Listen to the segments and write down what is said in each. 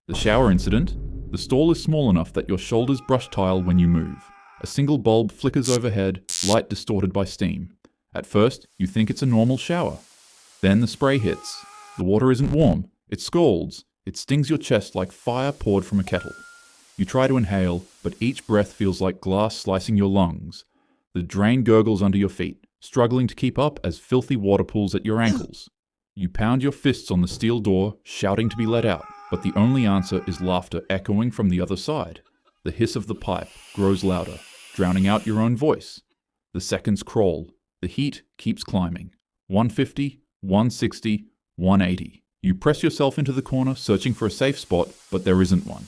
The shower incident. The stall is small enough that your shoulders brush tile when you move. A single bulb flickers overhead, light distorted by steam. At first, you think it's a normal shower. Then the spray hits. The water isn't warm. It scalds. It stings your chest like fire poured from a kettle. You try to inhale, but each breath feels like glass slicing your lungs. The drain gurgles under your feet, struggling to keep up as filthy water pools at your ankles. You pound your fists on the steel door, shouting to be let out, but the only answer is laughter echoing from the other side. The hiss of the pipe grows louder, drowning out your own voice. The seconds crawl. The heat keeps climbing. 150, 160, 180. You press yourself into the corner, searching for a safe spot, but there isn't one.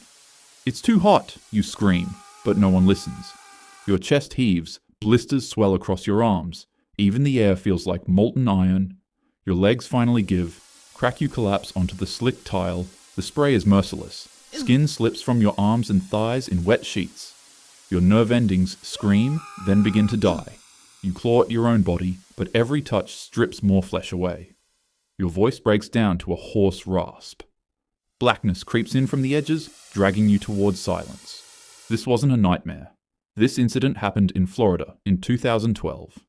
It's too hot, you scream, but no one listens. Your chest heaves, blisters swell across your arms. Even the air feels like molten iron. Your legs finally give. Crack, you collapse onto the slick tile. The spray is merciless. Skin slips from your arms and thighs in wet sheets. Your nerve endings scream, then begin to die. You claw at your own body, but every touch strips more flesh away. Your voice breaks down to a hoarse rasp. Blackness creeps in from the edges, dragging you towards silence. This wasn't a nightmare. This incident happened in Florida in 2012.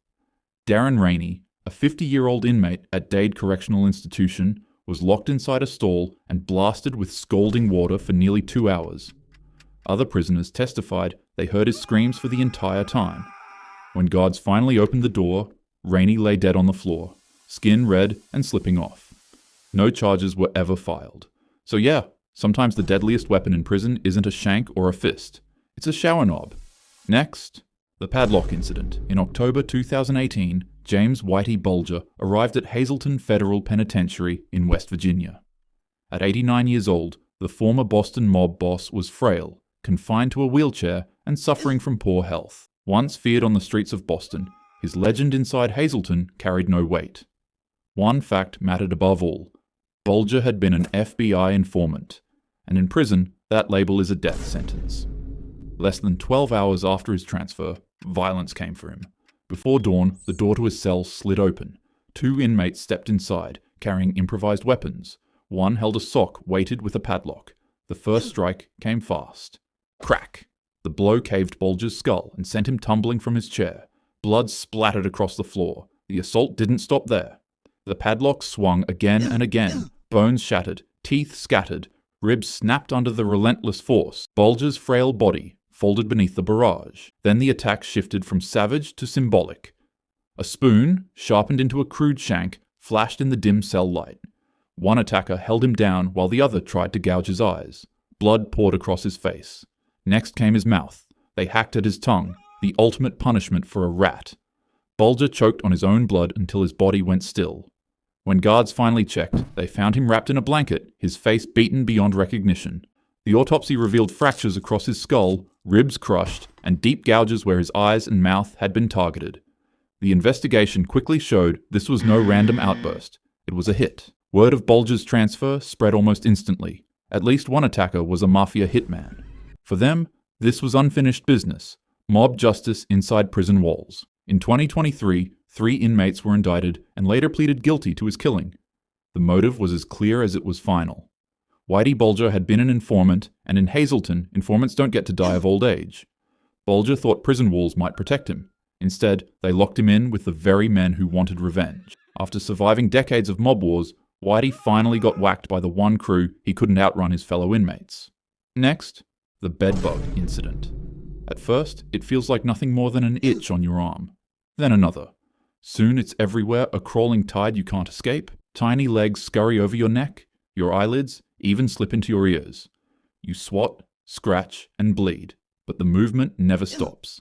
Darren Rainey, a 50-year-old inmate at Dade Correctional Institution, was locked inside a stall and blasted with scalding water for nearly 2 hours. Other prisoners testified they heard his screams for the entire time. When guards finally opened the door, Rainey lay dead on the floor, skin red and slipping off. No charges were ever filed. So yeah, sometimes the deadliest weapon in prison isn't a shank or a fist. It's a shower knob. Next, the Padlock Incident. In October 2018, James Whitey Bulger arrived at Hazleton Federal Penitentiary in West Virginia. At 89 years old, the former Boston mob boss was frail, confined to a wheelchair, and suffering from poor health. Once feared on the streets of Boston, his legend inside Hazleton carried no weight. One fact mattered above all. Bulger had been an FBI informant, and in prison, that label is a death sentence. Less than 12 hours after his transfer, violence came for him. Before dawn, the door to his cell slid open. 2 inmates stepped inside, carrying improvised weapons. One held a sock weighted with a padlock. The first strike came fast. Crack! The blow caved Bulger's skull and sent him tumbling from his chair. Blood splattered across the floor. The assault didn't stop there. The padlock swung again and again. Bones shattered, teeth scattered, ribs snapped under the relentless force. Bulger's frail body folded beneath the barrage. Then the attack shifted from savage to symbolic. A spoon, sharpened into a crude shank, flashed in the dim cell light. One attacker held him down while the other tried to gouge his eyes. Blood poured across his face. Next came his mouth. They hacked at his tongue, the ultimate punishment for a rat. Bulger choked on his own blood until his body went still. When guards finally checked, they found him wrapped in a blanket, his face beaten beyond recognition. The autopsy revealed fractures across his skull, ribs crushed, and deep gouges where his eyes and mouth had been targeted. The investigation quickly showed this was no random outburst. It was a hit. Word of Bulger's transfer spread almost instantly. At least one attacker was a mafia hitman. For them, this was unfinished business. Mob justice inside prison walls. In 2023, 3 inmates were indicted and later pleaded guilty to his killing. The motive was as clear as it was final. Whitey Bulger had been an informant, and in Hazleton, informants don't get to die of old age. Bulger thought prison walls might protect him. Instead, they locked him in with the very men who wanted revenge. After surviving decades of mob wars, Whitey finally got whacked by the one crew he couldn't outrun his fellow inmates. Next, the Bedbug Incident. At first, it feels like nothing more than an itch on your arm. Then another. Soon it's everywhere, a crawling tide you can't escape. Tiny legs scurry over your neck. Your eyelids even slip into your ears. You swat, scratch, and bleed, but the movement never stops.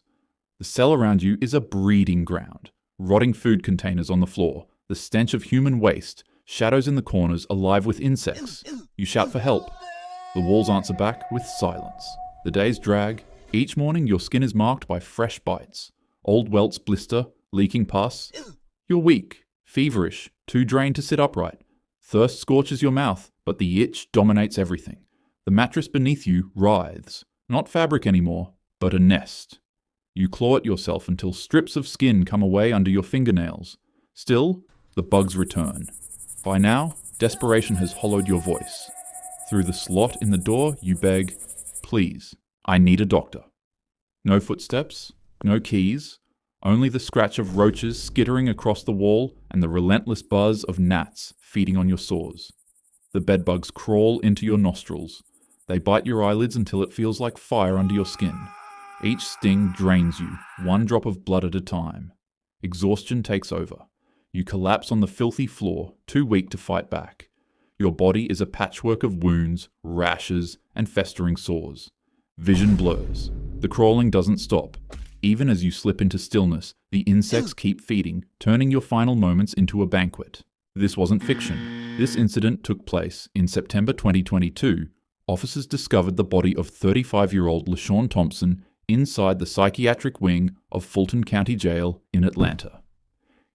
The cell around you is a breeding ground. Rotting food containers on the floor, the stench of human waste, shadows in the corners alive with insects. You shout for help. The walls answer back with silence. The days drag. Each morning your skin is marked by fresh bites. Old welts blister, leaking pus. You're weak, feverish, too drained to sit upright. Thirst scorches your mouth, but the itch dominates everything. The mattress beneath you writhes. Not fabric anymore, but a nest. You claw at yourself until strips of skin come away under your fingernails. Still, the bugs return. By now, desperation has hollowed your voice. Through the slot in the door, you beg, "Please, I need a doctor." No footsteps, no keys, only the scratch of roaches skittering across the wall and the relentless buzz of gnats feeding on your sores. The bedbugs crawl into your nostrils. They bite your eyelids until it feels like fire under your skin. Each sting drains you, one drop of blood at a time. Exhaustion takes over. You collapse on the filthy floor, too weak to fight back. Your body is a patchwork of wounds, rashes, and festering sores. Vision blurs. The crawling doesn't stop. Even as you slip into stillness, the insects keep feeding, turning your final moments into a banquet. This wasn't fiction. This incident took place in September 2022. Officers discovered the body of 35-year-old LaShawn Thompson inside the psychiatric wing of Fulton County Jail in Atlanta.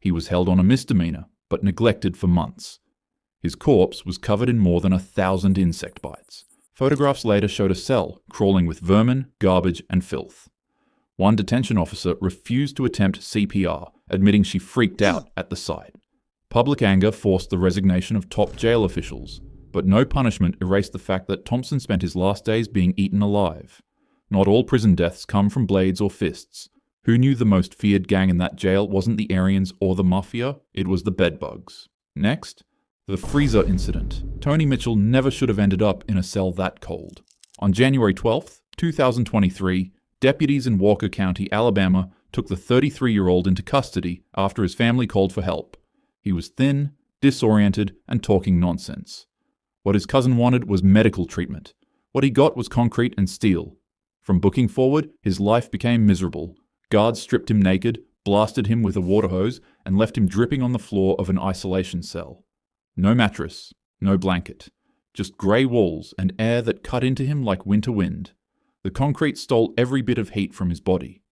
He was held on a misdemeanor, but neglected for months. His corpse was covered in more than 1,000 insect bites. Photographs later showed a cell crawling with vermin, garbage, and filth. One detention officer refused to attempt CPR, admitting she freaked out at the sight. Public anger forced the resignation of top jail officials, but no punishment erased the fact that Thompson spent his last days being eaten alive. Not all prison deaths come from blades or fists. Who knew the most feared gang in that jail wasn't the Aryans or the Mafia, it was the bedbugs. Next, the freezer incident. Tony Mitchell never should have ended up in a cell that cold. On January 12, 2023, deputies in Walker County, Alabama, took the 33-year-old into custody after his family called for help. He was thin, disoriented, and talking nonsense. What his cousin wanted was medical treatment. What he got was concrete and steel. From booking forward, his life became miserable. Guards stripped him naked, blasted him with a water hose, and left him dripping on the floor of an isolation cell. No mattress, no blanket. Just grey walls and air that cut into him like winter wind. The concrete stole every bit of heat from his body.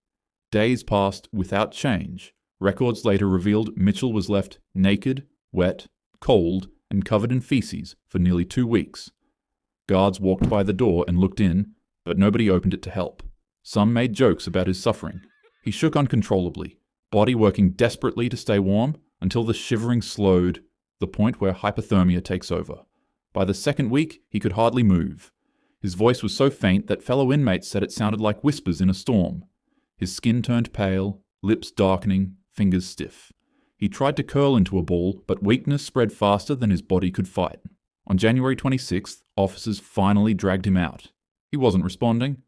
Days passed without change. Records later revealed Mitchell was left naked, wet, cold, and covered in feces for nearly 2 weeks. Guards walked by the door and looked in, but nobody opened it to help. Some made jokes about his suffering. He shook uncontrollably, body working desperately to stay warm until the shivering slowed, the point where hypothermia takes over. By the second week, he could hardly move. His voice was so faint that fellow inmates said it sounded like whispers in a storm. His skin turned pale, lips darkening, fingers stiff. He tried to curl into a ball, but weakness spread faster than his body could fight. On January 26th, officers finally dragged him out. He wasn't responding.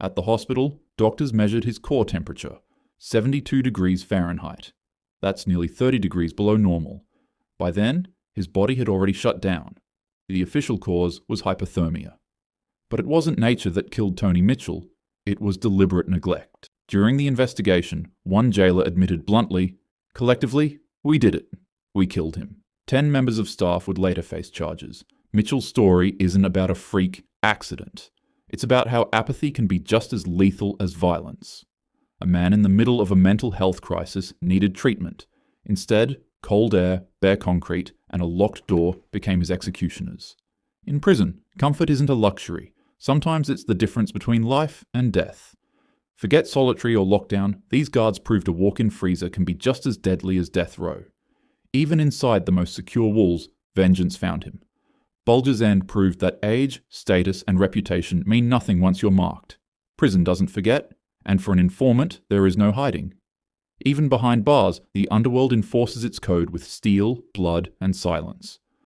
At the hospital, doctors measured his core temperature, 72 degrees Fahrenheit. That's nearly 30 degrees below normal. By then, his body had already shut down. The official cause was hypothermia. But it wasn't nature that killed Tony Mitchell. It was deliberate neglect. During the investigation, one jailer admitted bluntly, "Collectively, we did it. We killed him." 10 members of staff would later face charges. Mitchell's story isn't about a freak accident. It's about how apathy can be just as lethal as violence. A man in the middle of a mental health crisis needed treatment. Instead, cold air, bare concrete, and a locked door became his executioners. In prison, comfort isn't a luxury. Sometimes it's the difference between life and death. Forget solitary or lockdown, these guards proved a walk-in freezer can be just as deadly as death row. Even inside the most secure walls, vengeance found him. Bulger's End proved that age, status, and reputation mean nothing once you're marked. Prison doesn't forget, and for an informant, there is no hiding. Even behind bars, the underworld enforces its code with steel, blood, and silence.